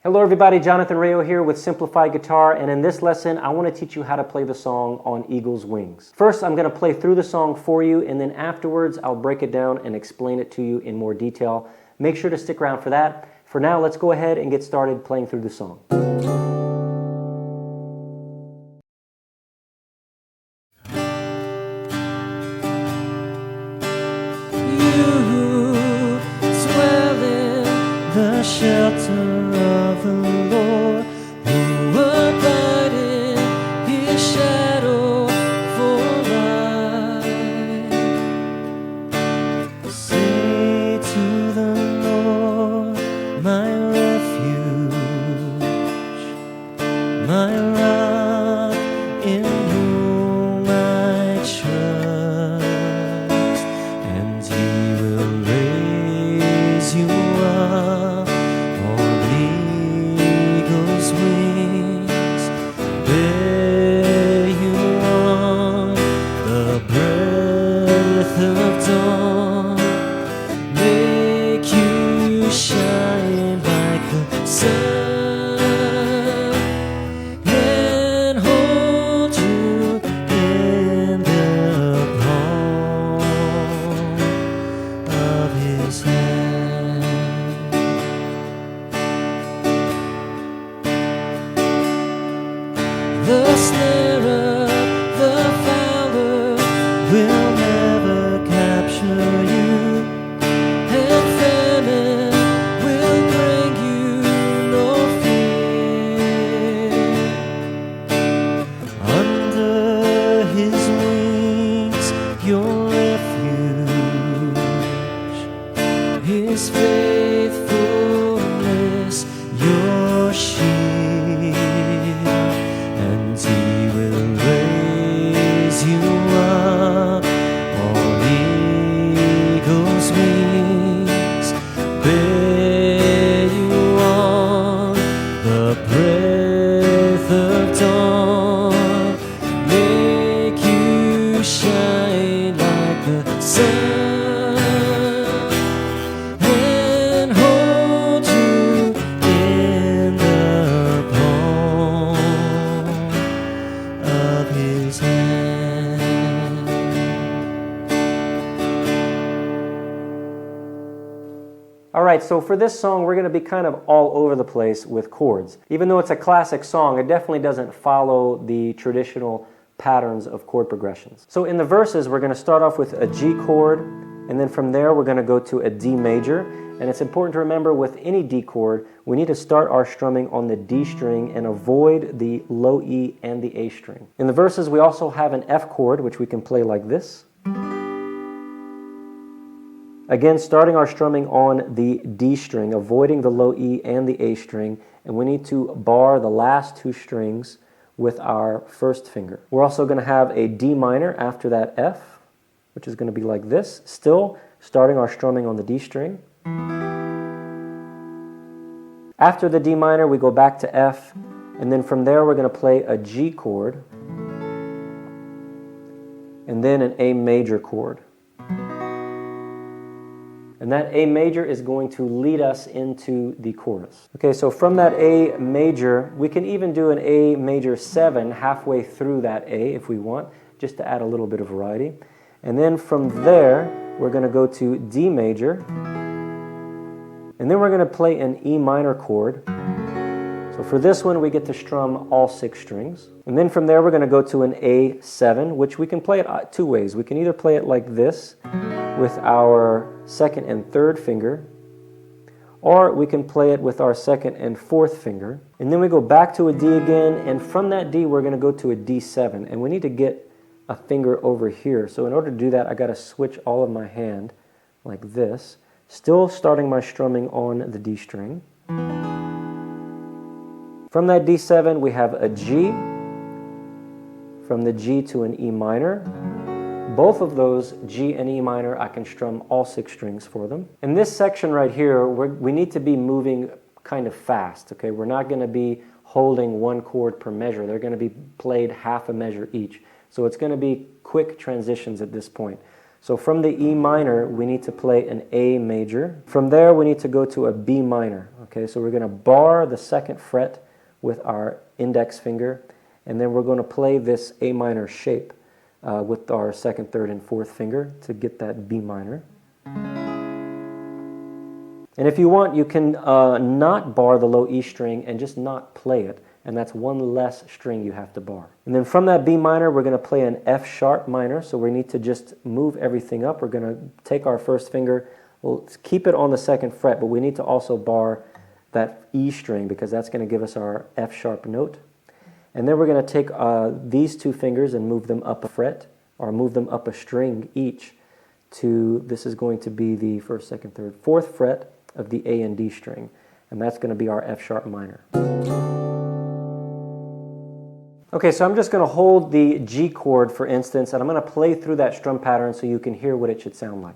Hello everybody, Jonathan Rayo here with Simplified Guitar, and in this lesson I want to teach you how to play the song On Eagle's Wings. First I'm going to play through the song for you, and then afterwards I'll break it down and explain it to you in more detail. Make sure to stick around for that. For now, let's go ahead and get started playing through the song. You dwell in the shelter of the Lord, who abide in His shadow for life. Say to the Lord, my refuge, my rock in whom I trust, and He will raise you up on eagle's wings, bear you on the breath of dawn, make you shine like the sun, and hold you in the palm of His hand. The snare of the fowler will never capture you, and famine will bring you no fear. Under His wings your refuge, His faithfulness your shield, and He will raise you up on eagle's wings, bear you on the breath of dawn, make you shine like the sun, and hold you in the palm of His hand. Alright, so for this song we're going to be kind of all over the place with chords. Even though it's a classic song, it definitely doesn't follow the traditional patterns of chord progressions. So in the verses we're going to start off with a G chord, and then from there we're going to go to a D major. And it's important to remember with any D chord, we need to start our strumming on the D string and avoid the low E and the A string. In the verses we also have an F chord, which we can play like this. Again, starting our strumming on the D string, avoiding the low E and the A string, and we need to bar the last two strings with our first finger. We're also going to have a D minor after that F, which is going to be like this, still starting our strumming on the D string. After the D minor, we go back to F, and then from there we're going to play a G chord, and then an A major chord. And that A major is going to lead us into the chorus. Okay, so from that A major, we can even do an A major 7 halfway through that A if we want, just to add a little bit of variety. And then from there, we're going to go to D major, and then we're going to play an E minor chord. So for this one, we get to strum all 6 strings. And then from there, we're going to go to an A7, which we can play it two ways. We can either play it like this with our second and third finger, or we can play it with our second and fourth finger. And then we go back to a D again, and from that D, we're going to go to a D7. And we need to get a finger over here. So in order to do that, I got to switch all of my hand like this, still starting my strumming on the D string. From that D7, we have a G, from the G to an E minor. Both of those, G and E minor, I can strum all 6 strings for them. In this section right here, we need to be moving kind of fast, okay? We're not going to be holding one chord per measure. They're going to be played half a measure each. So it's going to be quick transitions at this point. So from the E minor, we need to play an A major. From there, we need to go to a B minor. Okay, so we're going to bar the 2nd fret with our index finger, and then we're going to play this A minor shape with our 2nd, 3rd, and 4th finger to get that B minor. And if you want, you can not bar the low E string and just not play it, and that's one less string you have to bar. And then from that B minor, we're going to play an F sharp minor, so we need to just move everything up. We're going to take our 1st finger, we'll keep it on the 2nd fret, but we need to also bar that E string because that's going to give us our F sharp note. And then we're going to take these 2 fingers and move them up a fret, or move them up a string each to, this is going to be the 1st, 2nd, 3rd, 4th fret of the A and D string. And that's going to be our F sharp minor. Okay, so I'm just going to hold the G chord, for instance, and I'm going to play through that strum pattern so you can hear what it should sound like.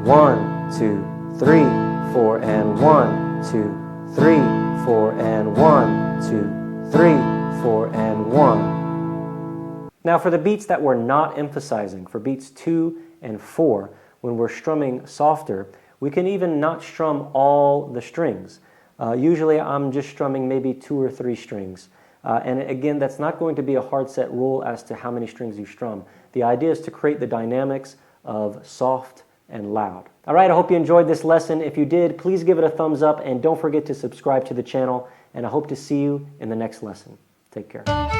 1, 2, 3, 4, and 1, 2, 3, 4, and 1, 2, 3, 4, and 1. Now for the beats that we're not emphasizing, for beats 2 and 4, when we're strumming softer, we can even not strum all the strings. Usually I'm just strumming maybe 2 or 3 strings. And again, that's not going to be a hard set rule as to how many strings you strum. The idea is to create the dynamics of soft and loud. All right, I hope you enjoyed this lesson. If you did, please give it a thumbs up and don't forget to subscribe to the channel. And I hope to see you in the next lesson. Take care.